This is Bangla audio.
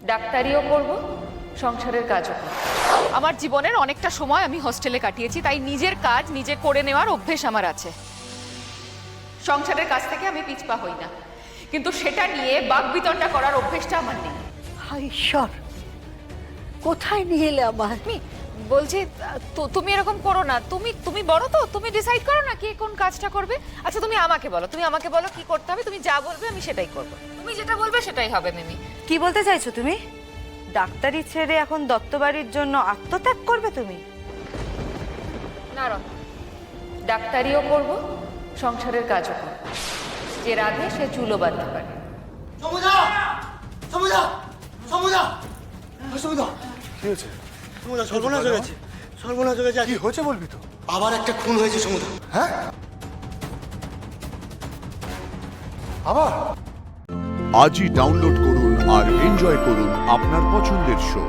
ডাক্তারিও করব, সংসারের কাজও করব। আমার জীবনের অনেকটা সময় আমি হস্টেলে কাটিয়েছি, তাই নিজের কাজ নিজে করে নেওয়ার অভ্যেস আমার আছে। সংসারের কাজ থেকে আমি পিছপা হই না, কিন্তু সেটা নিয়ে বাকবিতণ্ডা করার অভ্যেসটা আমার নেই। হায় ঈশ্বর, কোথায় নিয়ে এলে আমার? বলছি তুমি এরকম করো না। তুমি বলো তো, তুমি ডিসাইড করো না কে কোন কাজটা করবে। আচ্ছা তুমি আমাকে বলো কি করতে হবে। তুমি যা বলবে আমি সেটাই করব। তুমি যেটা বলবে সেটাই হবে মিমি। কি বলতে চাইছো তুমি? ডাক্তারি ছেড়ে এখন দত্তবাড়ির জন্য আত্মত্যাগ করবে তুমি? না রন, ডাক্তারিও করব, সংসারের কাজও করব। যে রাধে সে চুলো বাঁধতে পারে। সমুদা! সমুদা! সমুদা! সমুদা! কি হয়েছে? সমুদা, সর্বনাশ হয়ে গেছে। সর্বনাশ হয়ে গেছে। কি হয়েছে বলবি তো? আবার একটা খুন হয়েছে সমুদা। হ্যাঁ? আবার? আজই ডাউনলোড করুন আর এনজয় করুন আপনার পছন্দের শো।